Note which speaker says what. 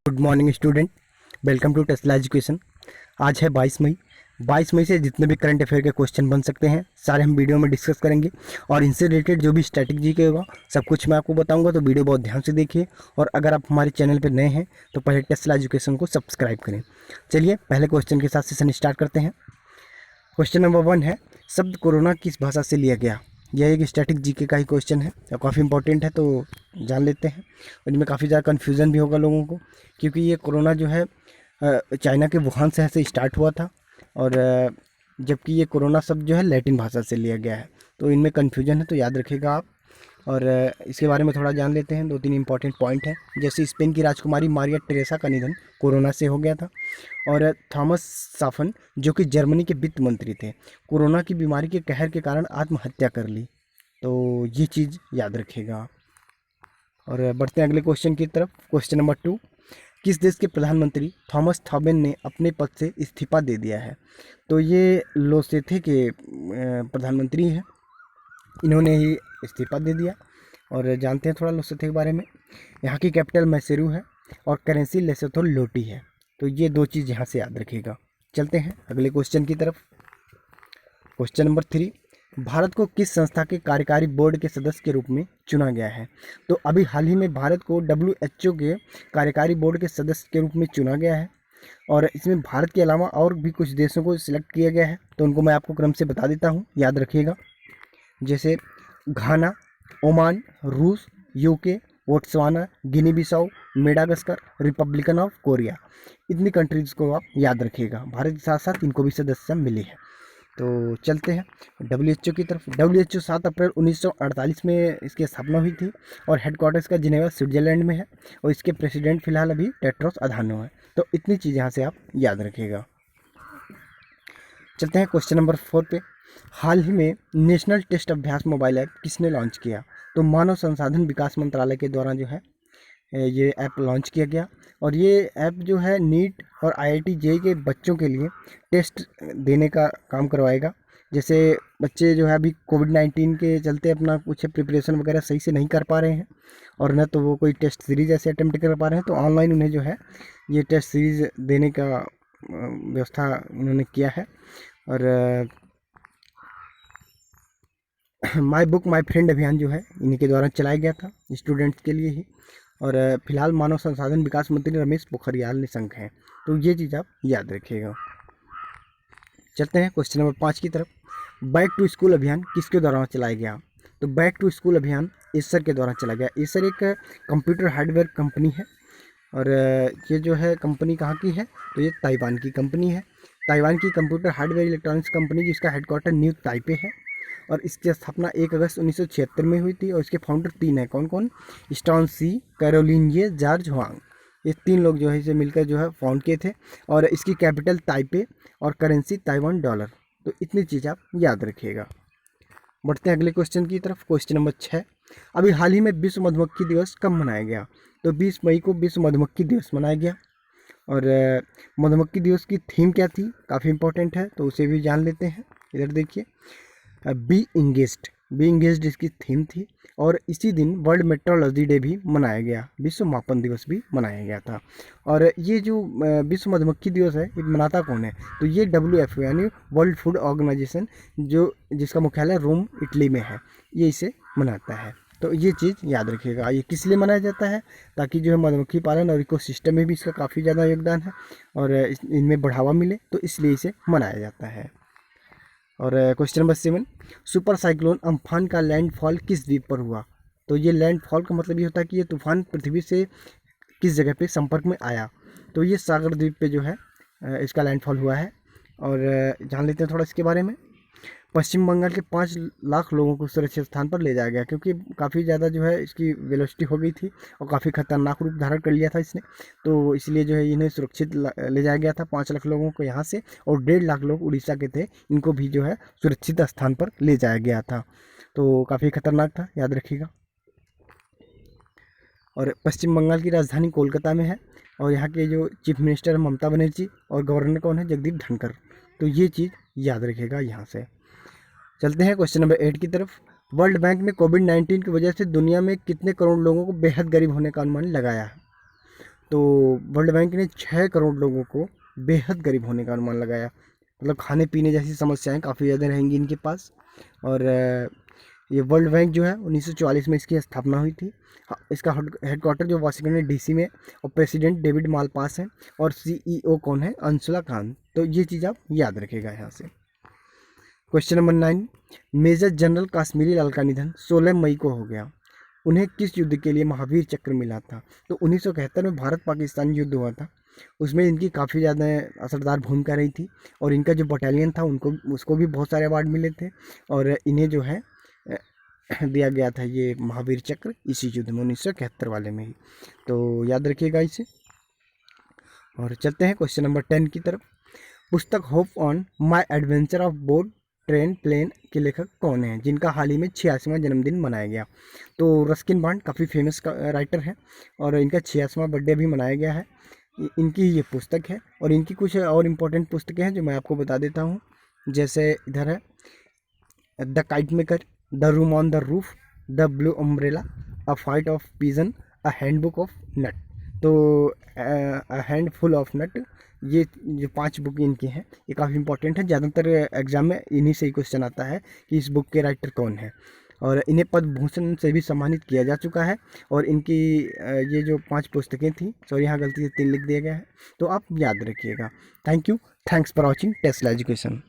Speaker 1: Good morning student, welcome to Tesla education. आज है 22 मई। 22 मई से जितने भी करंट अफेयर के क्वेश्चन बन सकते हैं सारे हम वीडियो में डिस्कस करेंगे और इनसे रिलेटेड जो भी स्ट्रैटेजी के होगा सब कुछ मैं आपको बताऊंगा, तो वीडियो बहुत ध्यान से देखिए। और अगर आप हमारे चैनल पर नए हैं तो पहले टेस्ला एजुकेशन को सब्सक्राइब करें। चलिए पहले क्वेश्चन के साथ सेशन स्टार्ट करते हैं। क्वेश्चन नंबर 1 है, शब्द कोरोना किस भाषा से लिया गया। यह एक स्टैटिक जीके का ही क्वेश्चन है और काफ़ी इंपॉर्टेंट है, तो जान लेते हैं। और इनमें काफ़ी ज़्यादा कन्फ्यूज़न भी होगा लोगों को, क्योंकि ये कोरोना जो है चाइना के वुहान शहर से स्टार्ट हुआ था और जबकि ये कोरोना शब्द जो है लैटिन भाषा से लिया गया है, तो इनमें कन्फ्यूजन है, तो याद रखिएगा आप। और इसके बारे में थोड़ा जान लेते हैं। 2-3 इंपॉर्टेंट पॉइंट हैं, जैसे स्पेन की राजकुमारी मारिया टेरेसा का निधन कोरोना से हो गया था, और थॉमस साफन जो कि जर्मनी के वित्त मंत्री थे, कोरोना की बीमारी के कहर के कारण आत्महत्या कर ली। तो ये चीज़ याद रखिएगा। और बढ़ते हैं अगले क्वेश्चन की तरफ। क्वेश्चन नंबर 2, किस देश के प्रधानमंत्री थॉमस थॉबेन ने अपने पद से इस्तीफा दे दिया है। तो ये लोसेथे के प्रधानमंत्री हैं, इन्होंने ही इस्तीफा दे दिया। और जानते हैं थोड़ा लोसेथे के बारे में। यहाँ की कैपिटल मैसेरू है और करेंसी लेसोथो लोटी है। तो ये 2 चीज़ यहाँ से याद रखिएगा। चलते हैं अगले क्वेश्चन की तरफ। क्वेश्चन नंबर 3, भारत को किस संस्था के कार्यकारी बोर्ड के सदस्य के रूप में चुना गया है। तो अभी हाल ही में भारत को WHO के कार्यकारी बोर्ड के सदस्य के रूप में चुना गया है, और इसमें भारत के अलावा और भी कुछ देशों को सिलेक्ट किया गया है, तो उनको मैं आपको क्रम से बता देता हूँ, याद रखिएगा। जैसे घाना, ओमान, रूस, UK, Botswana, Guinea Bissau, Madagascar, Republican of Korea. इतनी कंट्रीज़ को आप याद रखिएगा। भारत के साथ साथ इनको भी सदस्यता मिली है। तो चलते हैं WHO की तरफ। WHO 7 अप्रैल 1948 में इसकी स्थापना हुई थी और हेडक्वार्टर्स का जिनेवा स्विट्जरलैंड में है, और इसके प्रेसिडेंट फिलहाल अभी टेड्रोस अधानोम है। तो इतनी चीज़ यहाँ से आप याद रखिएगा। चलते हैं क्वेश्चन नंबर 4 पे। हाल ही में नेशनल टेस्ट अभ्यास मोबाइल ऐप किसने लॉन्च किया। तो मानव संसाधन विकास मंत्रालय के द्वारा जो है ये ऐप लॉन्च किया गया, और ये ऐप जो है नीट और IIT JEE के बच्चों के लिए टेस्ट देने का काम करवाएगा। जैसे बच्चे जो है अभी कोविड-19 के चलते अपना कुछ प्रिपरेशन वगैरह सही से नहीं कर पा रहे हैं, और न तो वो कोई टेस्ट सीरीज ऐसे अटेम्प्ट कर पा रहे हैं, तो ऑनलाइन उन्हें जो है ये टेस्ट सीरीज देने का व्यवस्था उन्होंने किया है। और माई बुक माई फ्रेंड अभियान जो है इन्हीं के द्वारा चलाया गया था, स्टूडेंट्स के लिए ही। और फिलहाल मानव संसाधन विकास मंत्री रमेश पोखरियाल निशंक हैं। तो ये चीज़ आप याद रखिएगा। चलते हैं क्वेश्चन नंबर 5 की तरफ। बैक टू स्कूल अभियान किसके द्वारा चलाया गया। तो बैक टू स्कूल अभियान एसर के द्वारा चलाया गया। एसर एक कंप्यूटर हार्डवेयर कंपनी है, और ये जो है कंपनी कहाँ की है, तो ये ताइवान की कंपनी है। ताइवान की कंप्यूटर हार्डवेयर इलेक्ट्रॉनिक्स कंपनी, जिसका हेडक्वार्टर न्यू ताइपे है, और इसकी स्थापना 1 अगस्त 1976 में हुई थी। और इसके फाउंडर 3 हैं, कौन कौन, स्टॉन सी, कैरोलिन ये, जॉर्ज हुआंग। ये 3 लोग जो है इसे मिलकर जो है फाउंड किए थे, और इसकी कैपिटल ताइपे और करेंसी ताइवान डॉलर। तो इतनी चीज़ आप याद रखिएगा। बढ़ते हैं अगले क्वेश्चन की तरफ। क्वेश्चन नंबर 6, अभी हाल ही में विश्व मधुमक्खी दिवस कब मनाया गया। तो 20 मई को विश्व मधुमक्खी दिवस मनाया गया। और मधुमक्खी दिवस की थीम क्या थी, काफ़ी इंपॉर्टेंट है, तो उसे भी जान लेते हैं। इधर देखिए, बी इंगेज्ड इसकी थीम थी। और इसी दिन वर्ल्ड मेट्रोलॉजी डे भी मनाया गया, विश्व मापन दिवस भी मनाया गया था। और ये जो विश्व मधुमक्खी दिवस है ये मनाता कौन है, तो ये WHO यानी वर्ल्ड फूड ऑर्गेनाइजेशन, जो जिसका मुख्यालय रोम इटली में है, ये इसे मनाता है। तो ये चीज़ याद रखिएगा। ये किस लिए मनाया जाता है, ताकि जो है मधुमक्खी पालन और इकोसिस्टम में भी इसका काफ़ी ज़्यादा योगदान है और इनमें बढ़ावा मिले, तो इसलिए इसे मनाया जाता है। और question number 7, super cyclone Amphan का लैंडफॉल किस द्वीप पर हुआ। तो ये लैंडफॉल का मतलब ये होता है कि ये तूफान पृथ्वी से किस जगह पे संपर्क में आया। तो ये सागर द्वीप पे जो है इसका लैंडफॉल हुआ है। और जान लेते हैं थोड़ा इसके बारे में। पश्चिम बंगाल के 5 लाख लोगों को सुरक्षित स्थान पर ले जाया गया, क्योंकि काफ़ी ज़्यादा जो है इसकी वेलोसिटी हो गई थी और काफ़ी खतरनाक रूप धारण कर लिया था इसने, तो इसलिए जो है इन्हें सुरक्षित ले जाया गया था 5 लाख लोगों को यहाँ से। और 1.5 लाख लोग उड़ीसा के थे, इनको भी जो है सुरक्षित स्थान पर ले जाया गया था। तो काफ़ी खतरनाक था, याद रखिएगा। और पश्चिम बंगाल की राजधानी कोलकाता में है, और यहाँ के जो चीफ मिनिस्टर ममता बनर्जी और गवर्नर कौन है, जगदीप धनखड़। तो ये चीज़ याद रखिएगा यहाँ से। चलते हैं क्वेश्चन नंबर 8 की तरफ। वर्ल्ड बैंक ने कोविड-19 की वजह से दुनिया में कितने करोड़ लोगों को बेहद गरीब होने का अनुमान लगाया है। तो वर्ल्ड बैंक ने 6 करोड़ लोगों को बेहद गरीब होने का अनुमान लगाया। मतलब खाने पीने जैसी समस्याएं काफ़ी ज़्यादा रहेंगी इनके पास। और ये वर्ल्ड बैंक जो है 1944 में इसकी स्थापना हुई थी। हाँ, इसका हेडक्वार्टर जो वाशिंगटन डीसी में, और प्रेसिडेंट डेविड मालपास है, और सीईओ कौन है, अंशुला खान। तो ये चीज़ आप याद रखिएगा यहाँ से। Question number 9, major general Kashmiri Lal का निधन 16 मई को हो गया। उन्हें किस युद्ध के लिए महावीर चक्र मिला था? तो 1971 में भारत पाकिस्तान युद्ध हुआ था, उसमें इनकी काफ़ी ज़्यादा असरदार भूमिका रही थी। और इनका जो बटालियन था उनको उसको भी बहुत सारे अवार्ड मिले थे, और इन्हें जो है दिया गया था ये महावीर चक्र इसी युद्ध में 1971 वाले में ही। तो याद रखिएगा इसे। और चलते हैं क्वेश्चन नंबर 10 की तरफ। पुस्तक hop on my adventure of boat train plane के लेखक कौन हैं, जिनका हाल ही में 86वां जन्मदिन मनाया गया? तो रस्किन बॉन्ड काफ़ी फेमस राइटर है, और इनका 86वां बर्थडे भी मनाया गया है। इनकी ये पुस्तक है, और इनकी कुछ और इम्पोर्टेंट पुस्तकें हैं जो मैं आपको बता देता हूँ। जैसे इधर है the kite maker, the room on the roof, the blue umbrella, a fight of pigeon, a handbook of nut. तो a handful of nut, ये जो 5 बुक इनकी हैं ये काफ़ी इंपॉर्टेंट है। ज़्यादातर एग्जाम में इन्हीं से ही क्वेश्चन आता है कि इस बुक के राइटर कौन है। और इन्हें पद्म भूषण से भी सम्मानित किया जा चुका है। और इनकी ये जो 5 पुस्तकें थी, सॉरी यहाँ गलती से 3 लिख दिया गया है, तो आप याद रखिएगा। Thank you, thanks for watching Tesla education.